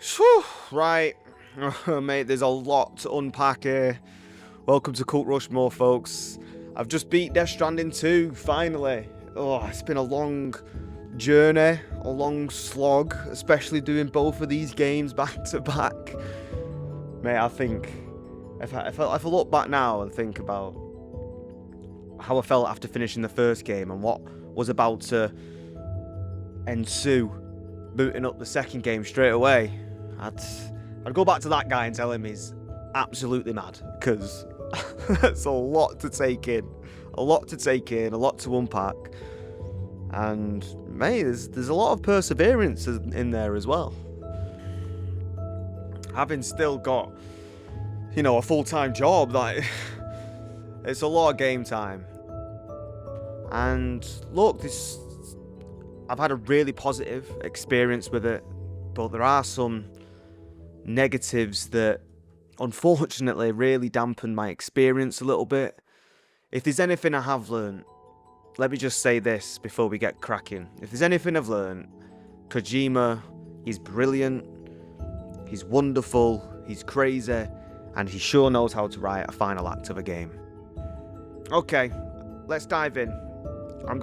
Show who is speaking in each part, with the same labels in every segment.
Speaker 1: Whew, right, mate, there's a lot to unpack here. Welcome to Cult Rushmore, folks. I've just beat Death Stranding 2, finally. Oh, it's been a long journey, a long slog, especially doing both of these games back to back. Mate, I think, if I look back now and think about how I felt after finishing the first game and what was about to ensue booting up the second game straight away, I'd go back to that guy and tell him he's absolutely mad, because it's a lot to take in, a lot to unpack, and mate, there's a lot of perseverance in there as well. Having still got, a full-time job, like, it's a lot of game time. And look, I've had a really positive experience with it, but there are some negatives that unfortunately really dampened my experience a little bit. If there's anything I have learned, let me just say this before we get cracking. If there's anything I've learned, Kojima, he's brilliant, he's wonderful, he's crazy, and he sure knows how to write a final act of a game. Okay, let's dive in.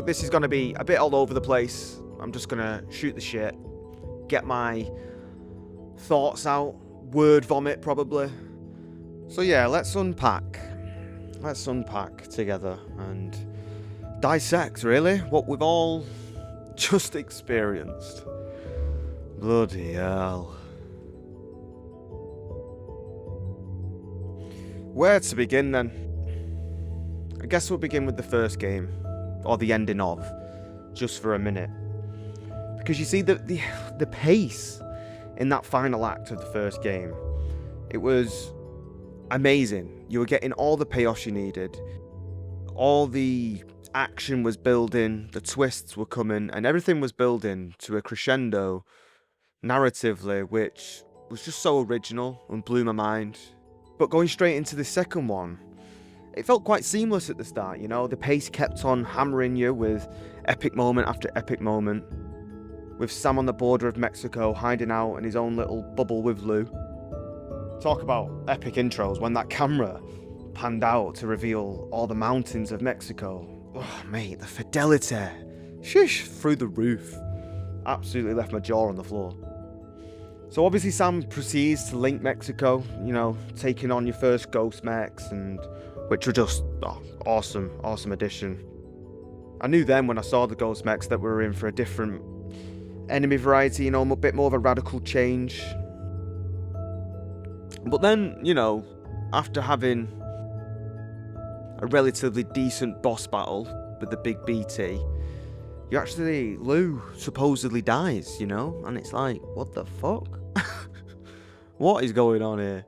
Speaker 1: This is going to be a bit all over the place. I'm just going to shoot the shit, get my thoughts out, word vomit probably. So yeah, let's unpack together and dissect really what we've all just experienced. Bloody hell. Where to begin then? I guess we'll begin with the first game, or the ending of, just for a minute. Because you see, the pace in that final act of the first game, it was amazing. You were getting all the payoffs you needed, all the action was building, the twists were coming, and everything was building to a crescendo narratively, which was just so original and blew my mind. But going straight into the second one, it felt quite seamless at the start, the pace kept on hammering you with epic moment after epic moment, with Sam on the border of Mexico hiding out in his own little bubble with Lou. Talk about epic intros when that camera panned out to reveal all the mountains of Mexico. Oh mate, the fidelity, sheesh, through the roof. Absolutely left my jaw on the floor. So obviously Sam proceeds to link Mexico, taking on your first ghost mechs, and which were just awesome addition. I knew then when I saw the ghost mechs that we were in for a different enemy variety, a bit more of a radical change. But then, after having a relatively decent boss battle with the big BT, Lou supposedly dies, and it's like, what the fuck? What is going on here?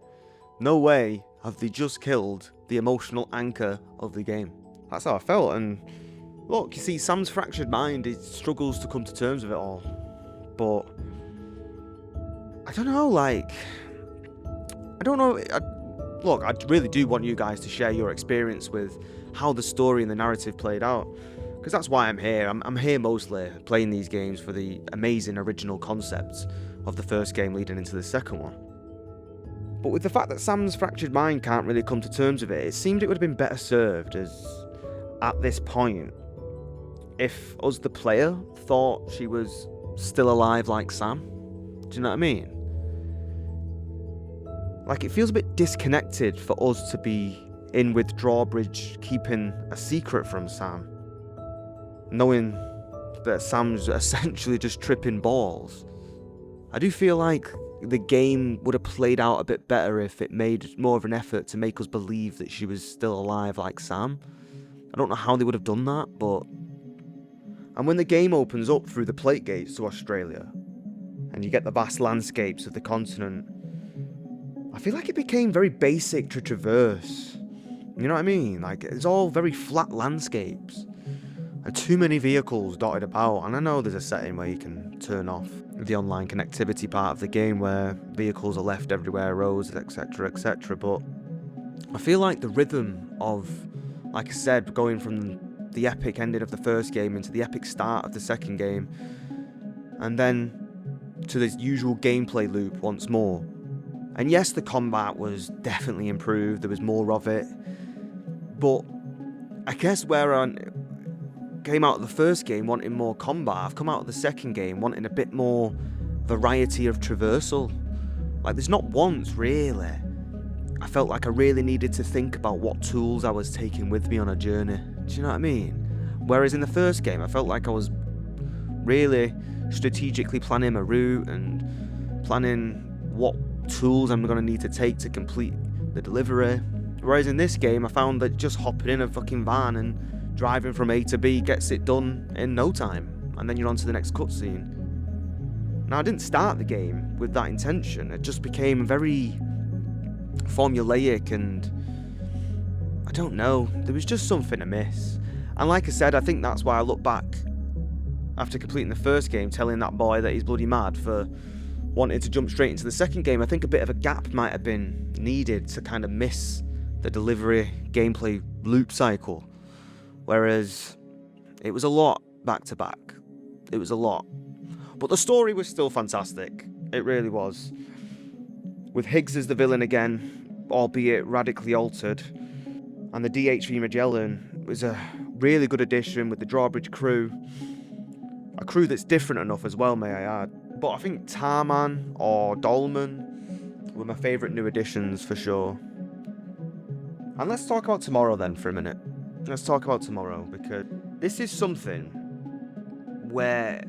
Speaker 1: No way have they just killed the emotional anchor of the game. That's how I felt, and look, you see, Sam's fractured mind, he struggles to come to terms with it all. But I don't know, look, I really do want you guys to share your experience with how the story and the narrative played out, because that's why I'm here. I'm here mostly playing these games for the amazing original concepts of the first game leading into the second one. But with the fact that Sam's fractured mind can't really come to terms with it, it seemed it would have been better served at this point, if us, the player, thought she was still alive like Sam. Do you know what I mean? Like, it feels a bit disconnected for us to be in with Drawbridge keeping a secret from Sam, knowing that Sam's essentially just tripping balls. I do feel like the game would have played out a bit better if it made more of an effort to make us believe that she was still alive like Sam. I don't know how they would have done that, but... And when the game opens up through the plate gates to Australia, and you get the vast landscapes of the continent, I feel like it became very basic to traverse. You know what I mean? Like, it's all very flat landscapes, and too many vehicles dotted about. And I know there's a setting where you can turn off the online connectivity part of the game, where vehicles are left everywhere, roads, etc, but I feel like the rhythm of, like I said, going from the epic ending of the first game into the epic start of the second game, and then to the usual gameplay loop once more. And yes, the combat was definitely improved, there was more of it, but I guess where I came out of the first game wanting more combat, I've come out of the second game wanting a bit more variety of traversal. Like, there's not once, really, I felt like I really needed to think about what tools I was taking with me on a journey. Do you know what I mean? Whereas in the first game, I felt like I was really strategically planning my route and planning what tools I'm going to need to take to complete the delivery. Whereas in this game, I found that just hopping in a fucking van and driving from A to B gets it done in no time. And then you're on to the next cutscene. Now, I didn't start the game with that intention. It just became very formulaic, and I don't know, there was just something amiss. And like I said, I think that's why I look back after completing the first game telling that boy that he's bloody mad for wanting to jump straight into the second game. I think a bit of a gap might have been needed to kind of miss the delivery gameplay loop cycle, whereas it was a lot back to back. It was a lot, but the story was still fantastic. It really was. With Higgs as the villain again, albeit radically altered, and the DHV Magellan was a really good addition with the drawbridge crew. A crew that's different enough as well, may I add. But I think Tarman or Dolman were my favourite new additions for sure. And let's talk about tomorrow then for a minute. Let's talk about tomorrow, because this is something where,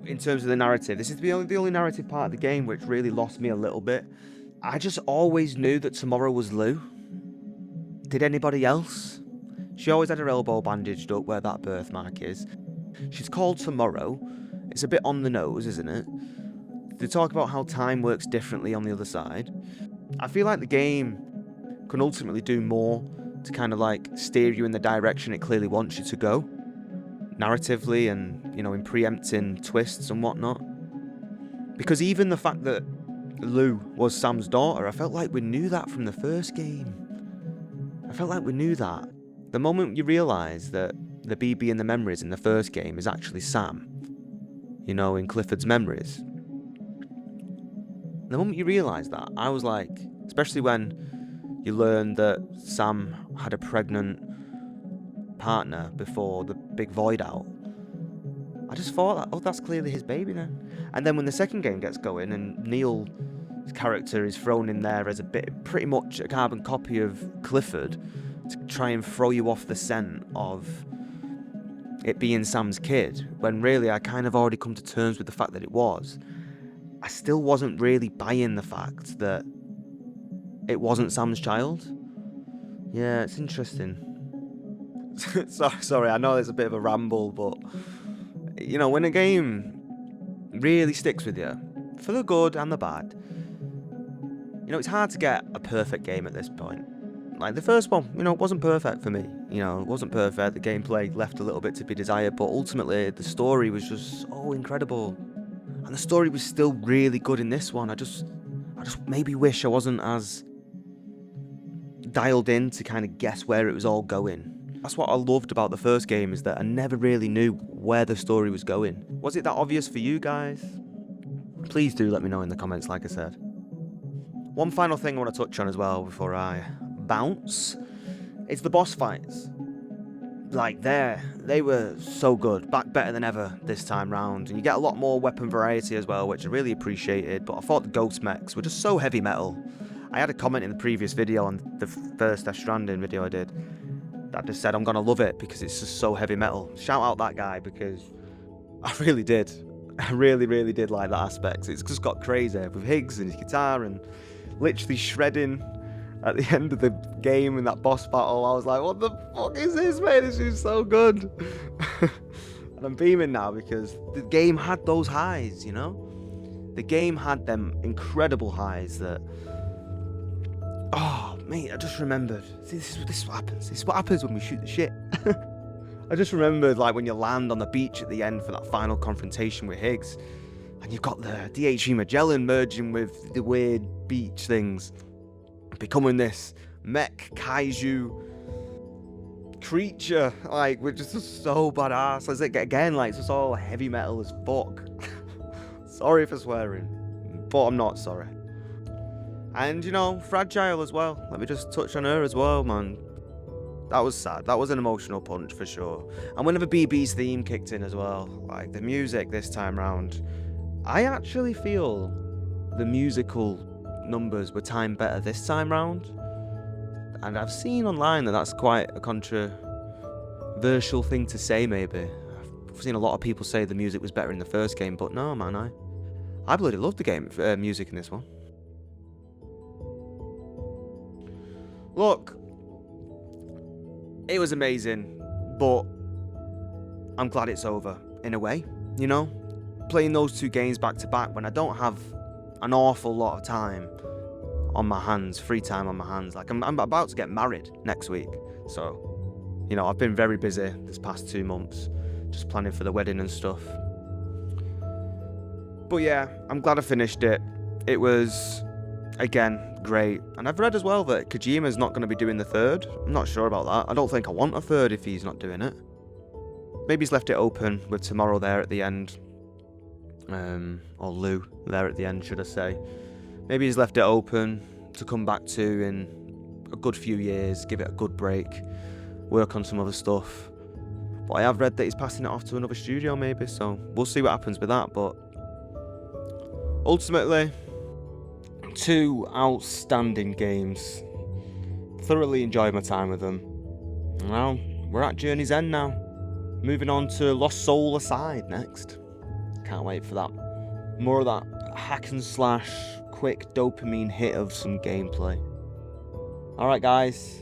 Speaker 1: in terms of the narrative, this is the only narrative part of the game which really lost me a little bit. I just always knew that tomorrow was Lou. Did anybody else? She always had her elbow bandaged up where that birthmark is. She's called Tomorrow. It's a bit on the nose, isn't it? They talk about how time works differently on the other side. I feel like the game can ultimately do more to kind of like steer you in the direction it clearly wants you to go, narratively, and, you know, in preempting twists and whatnot. Because even the fact that Lou was Sam's daughter, I felt like we knew that from the first game. I felt like we knew that. The moment you realise that the BB in the memories in the first game is actually Sam, you know, in Clifford's memories. The moment you realise that, I was like, especially when you learn that Sam had a pregnant partner before the big void out, I just thought, oh, that's clearly his baby then. And then when the second game gets going and Neil's character is thrown in there as pretty much a carbon copy of Clifford to try and throw you off the scent of it being Sam's kid, when really I kind of already come to terms with the fact that it was, I still wasn't really buying the fact that it wasn't Sam's child. Yeah, it's interesting. Sorry, I know it's a bit of a ramble, but, you know, when a game really sticks with you, for the good and the bad, you know, it's hard to get a perfect game at this point. Like, the first one, you know, it wasn't perfect for me. You know, it wasn't perfect. The gameplay left a little bit to be desired, but ultimately, the story was just so incredible. And the story was still really good in this one. I just maybe wish I wasn't as dialed in to kind of guess where it was all going. That's what I loved about the first game, is that I never really knew where the story was going. Was it that obvious for you guys? Please do let me know in the comments, like I said. One final thing I want to touch on as well before I bounce, it's the boss fights. Like, they were so good, back better than ever this time round, and you get a lot more weapon variety as well, which I really appreciated. But I thought the ghost mechs were just so heavy metal. I had a comment in the previous video on the first Death Stranding video I did that just said I'm gonna love it because it's just so heavy metal. Shout out that guy, because I really did. I really did like that aspect. It's just got crazy with Higgs and his guitar and literally shredding at the end of the game in that boss battle. I was like, what the fuck is this, man? This is so good. And I'm beaming now because the game had those highs, you know? The game had them incredible highs that, oh, mate, I just remembered. See, this is what happens. This is what happens when we shoot the shit. I just remembered, like, when you land on the beach at the end for that final confrontation with Higgs, and you've got the DHV Magellan merging with the weird beach things, becoming this mech kaiju creature, like, which is just so badass. As it again, like, it's just all heavy metal as fuck. Sorry for swearing, but I'm not sorry. And, you know, Fragile as well. Let me just touch on her as well, man. That was sad. That was an emotional punch for sure. And whenever BB's theme kicked in as well, like the music this time round, I actually feel the musical numbers were timed better this time round. And I've seen online that that's quite a controversial thing to say, maybe. I've seen a lot of people say the music was better in the first game, but no, man, I bloody loved the game music in this one. Look, it was amazing, but I'm glad it's over, in a way, you know? Playing those two games back to back when I don't have an awful lot of time on my hands, free time on my hands. Like, I'm about to get married next week, so, you know, I've been very busy this past 2 months, just planning for the wedding and stuff. But yeah, I'm glad I finished it. It was, again, great. And I've read as well that Kojima's not going to be doing the third. I'm not sure about that. I don't think I want a third if he's not doing it. Maybe he's left it open with Tomorrow there at the end. Or Lou there at the end, should I say. Maybe he's left it open to come back to in a good few years, give it a good break, work on some other stuff. But I have read that he's passing it off to another studio maybe, so we'll see what happens with that. But ultimately, 2 outstanding games. Thoroughly enjoyed my time with them. Well, we're at Journey's End now. Moving on to Lost Soul Aside next. Can't wait for that. More of that hack and slash, quick dopamine hit of some gameplay. Alright guys,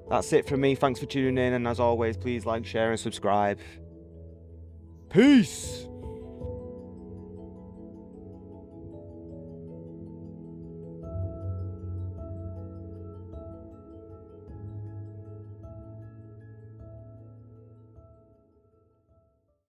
Speaker 1: that's it from me. Thanks for tuning in, and as always, please like, share and subscribe. Peace!